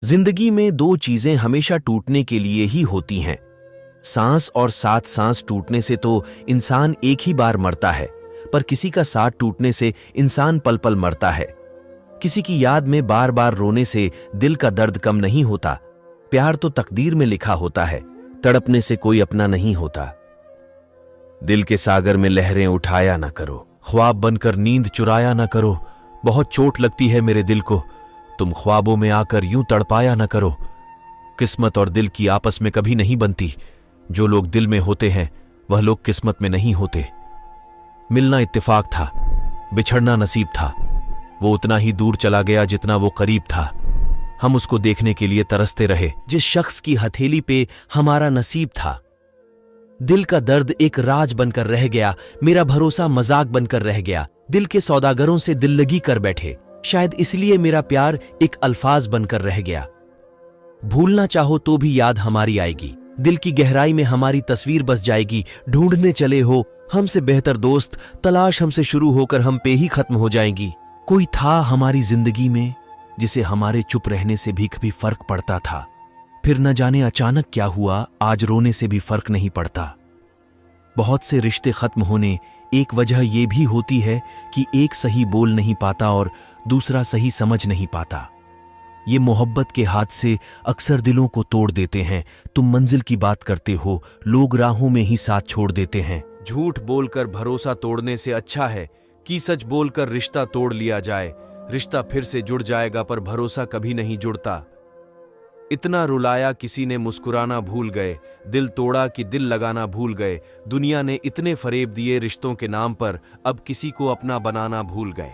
जिंदगी में दो चीजें हमेशा टूटने के लिए ही होती हैं, सांस और साथ सांस टूटने से तो इंसान एक ही बार मरता है, पर किसी का साथ टूटने से इंसान पल पल मरता है। किसी की याद में बार बार रोने से दिल का दर्द कम नहीं होता। प्यार तो तकदीर में लिखा होता है, तड़पने से कोई अपना नहीं होता। दिल के सागर में लहरें उठाया ना करो, ख्वाब बनकर नींद चुराया ना करो। बहुत चोट लगती है मेरे दिल को, तुम ख्वाबों में आकर यूं तड़पाया ना करो। किस्मत और दिल की आपस में कभी नहीं बनती, जो लोग दिल में होते हैं वह लोग किस्मत में नहीं होते। मिलना इत्तेफाक था, बिछड़ना नसीब था। वो उतना ही दूर चला गया जितना वो करीब था। हम उसको देखने के लिए तरसते रहे जिस शख्स की हथेली पे हमारा नसीब था। दिल का दर्द एक राज बनकर रह गया, मेरा भरोसा मजाक बनकर रह गया। दिल के सौदागरों से दिल लगी कर बैठे, शायद इसलिए मेरा प्यार एक अल्फाज बनकर रह गया। भूलना चाहो तो भी याद हमारी आएगी, दिल की गहराई में हमारी तस्वीर बस जाएगी। ढूंढने चले हो हमसे बेहतर दोस्त, तलाश हमसे शुरू होकर हम पे ही खत्म हो जाएगी। कोई था हमारी जिंदगी में जिसे हमारे चुप रहने से भी कभी फर्क पड़ता था, फिर न जाने अचानक क्या हुआ, आज रोने से भी फर्क नहीं पड़ता। बहुत से रिश्ते खत्म होने एक वजह यह भी होती है कि एक सही बोल नहीं पाता और दूसरा सही समझ नहीं पाता। ये मोहब्बत के हाथ से अक्सर दिलों को तोड़ देते हैं। तुम मंजिल की बात करते हो, लोग राहों में ही साथ छोड़ देते हैं। झूठ बोलकर भरोसा तोड़ने से अच्छा है कि सच बोलकर रिश्ता तोड़ लिया जाए। रिश्ता फिर से जुड़ जाएगा पर भरोसा कभी नहीं जुड़ता। इतना रुलाया किसी ने मुस्कुराना भूल गए, दिल तोड़ा कि दिल लगाना भूल गए। दुनिया ने इतने फरेब दिए रिश्तों के नाम पर, अब किसी को अपना बनाना भूल गए।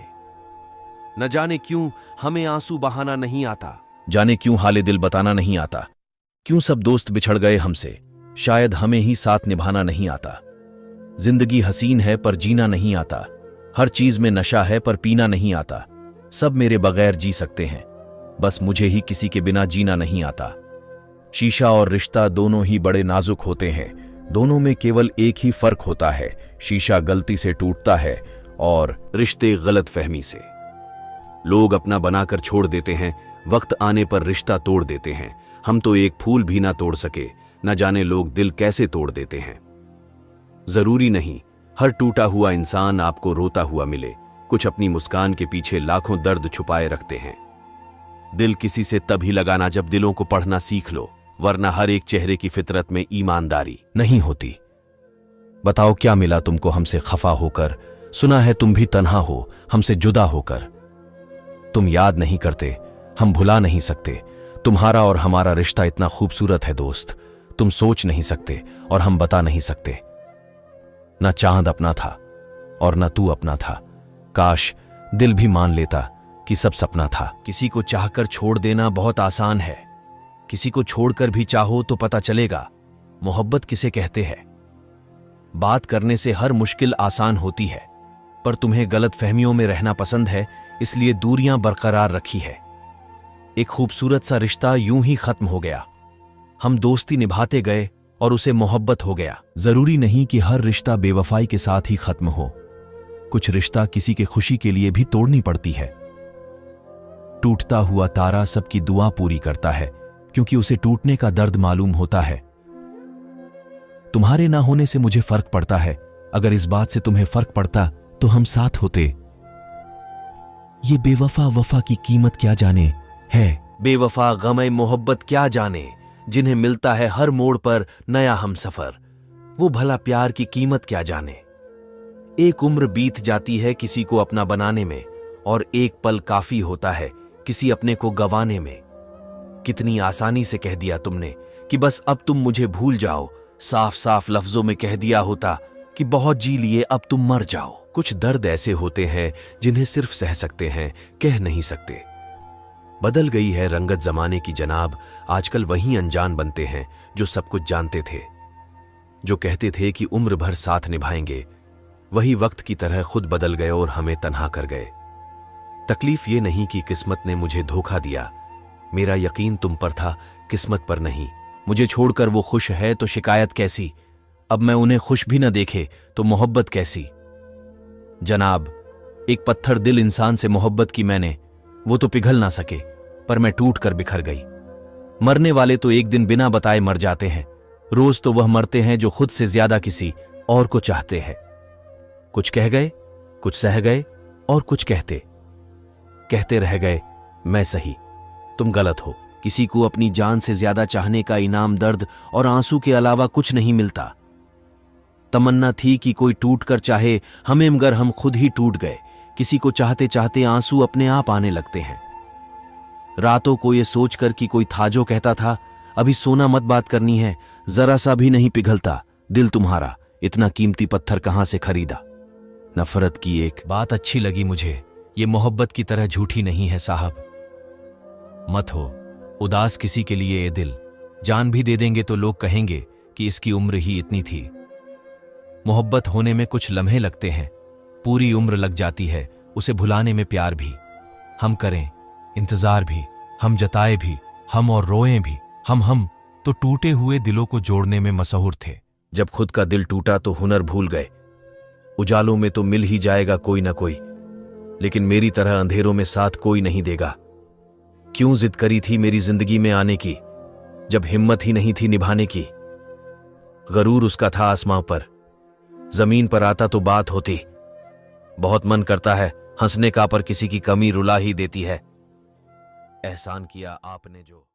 न जाने क्यों हमें आंसू बहाना नहीं आता, जाने क्यों हाले दिल बताना नहीं आता। क्यों सब दोस्त बिछड़ गए हमसे, शायद हमें ही साथ निभाना नहीं आता। जिंदगी हसीन है पर जीना नहीं आता, हर चीज में नशा है पर पीना नहीं आता। सब मेरे बगैर जी सकते हैं, बस मुझे ही किसी के बिना जीना नहीं आता। शीशा और रिश्ता दोनों ही बड़े नाजुक होते हैं, दोनों में केवल एक ही फर्क होता है, शीशा गलती से टूटता है और रिश्ते गलत फहमी से। लोग अपना बनाकर छोड़ देते हैं, वक्त आने पर रिश्ता तोड़ देते हैं। हम तो एक फूल भी ना तोड़ सके, न जाने लोग दिल कैसे तोड़ देते हैं। जरूरी नहीं हर टूटा हुआ इंसान आपको रोता हुआ मिले, कुछ अपनी मुस्कान के पीछे लाखों दर्द छुपाए रखते हैं। दिल किसी से तभी लगाना जब दिलों को पढ़ना सीख लो, वरना हर एक चेहरे की फितरत में ईमानदारी नहीं होती। बताओ क्या मिला तुमको हमसे खफा होकर, सुना है तुम भी तन्हा हो हमसे जुदा होकर। तुम याद नहीं करते, हम भुला नहीं सकते। तुम्हारा और हमारा रिश्ता इतना खूबसूरत है दोस्त, तुम सोच नहीं सकते और हम बता नहीं सकते। ना चांद अपना था और ना तू अपना था, काश दिल भी मान लेता कि सब सपना था। किसी को चाहकर छोड़ देना बहुत आसान है, किसी को छोड़कर भी चाहो तो पता चलेगा मोहब्बत किसे कहते हैं। बात करने से हर मुश्किल आसान होती है, पर तुम्हें गलत फहमियों में रहना पसंद है, इसलिए दूरियां बरकरार रखी है। एक खूबसूरत सा रिश्ता यूं ही खत्म हो गया। हम दोस्ती निभाते गए और उसे मोहब्बत हो गया। जरूरी नहीं कि हर रिश्ता बेवफाई के साथ ही खत्म हो, कुछ रिश्ता किसी के खुशी के लिए भी तोड़नी पड़ती है। टूटता हुआ तारा सबकी दुआ पूरी करता है, क्योंकि उसे टूटने का दर्द मालूम होता है। तुम्हारे ना होने से मुझे फर्क पड़ता है, अगर इस बात से तुम्हें फर्क पड़ता तो हम साथ होते। ये बेवफा वफा की कीमत क्या जाने है, बेवफा गमे मोहब्बत क्या जाने, जिन्हें मिलता है हर मोड़ पर नया हमसफर, वो भला प्यार की कीमत क्या जाने। एक उम्र बीत जाती है किसी को अपना बनाने में, और एक पल काफी होता है किसी अपने को गंवाने में। कितनी आसानी से कह दिया तुमने कि बस अब तुम मुझे भूल जाओ, साफ साफ लफ्जों में कह दिया होता कि बहुत जी लिए अब तुम मर जाओ। कुछ दर्द ऐसे होते हैं जिन्हें सिर्फ सह सकते हैं, कह नहीं सकते। बदल गई है रंगत जमाने की जनाब, आजकल वही अनजान बनते हैं जो सब कुछ जानते थे। जो कहते थे कि उम्र भर साथ निभाएंगे, वही वक्त की तरह खुद बदल गए और हमें तन्हा कर गए। तकलीफ ये नहीं कि किस्मत ने मुझे धोखा दिया, मेरा यकीन तुम पर था, किस्मत पर नहीं। मुझे छोड़कर वो खुश है तो शिकायत कैसी, अब मैं उन्हें खुश भी न देखे तो मोहब्बत कैसी। जनाब, एक पत्थर दिल इंसान से मोहब्बत की मैंने, वो तो पिघल ना सके, पर मैं टूट कर बिखर गई। मरने वाले तो एक दिन बिना बताए मर जाते हैं। रोज तो वह मरते हैं जो खुद से ज्यादा किसी और को चाहते हैं। कुछ कह गए, कुछ सह गए और कुछ कहते रह गए, मैं सही, तुम गलत हो। किसी को अपनी जान से ज्यादा चाहने का इनाम दर्द और आंसू के अलावा कुछ नहीं मिलता। तमन्ना थी कि कोई टूट कर चाहे हमें, मगर हम खुद ही टूट गए। किसी को चाहते चाहते आंसू अपने आप आने लगते हैं। रातों को ये सोचकर कि कोई था जो कहता था, अभी सोना मत बात करनी है, जरा सा भी नहीं पिघलता दिल तुम्हारा, इतना कीमती पत्थर कहां से खरीदा। नफरत की एक बात अच्छी लगी मुझे, ये मोहब्बत की तरह झूठी नहीं है साहब। मत हो उदास किसी के लिए ये दिल, जान भी दे देंगे तो लोग कहेंगे कि इसकी उम्र ही इतनी थी। मोहब्बत होने में कुछ लम्हे लगते हैं, पूरी उम्र लग जाती है उसे भुलाने में। प्यार भी हम करें, इंतजार भी हम जताए भी, हम और रोएं भी हम तो टूटे हुए दिलों को जोड़ने में मशहूर थे। जब खुद का दिल टूटा तो हुनर भूल गए। उजालों में तो मिल ही जाएगा कोई ना कोई, लेकिन मेरी तरह अंधेरों में साथ कोई नहीं देगा। क्यों जिद करी थी मेरी जिंदगी में आने की, जब हिम्मत ही नहीं थी निभाने की। गरूर उसका था आसमां पर, जमीन पर आता तो बात होती। बहुत मन करता है हंसने का, पर किसी की कमी रुला ही देती है। एहसान किया आपने जो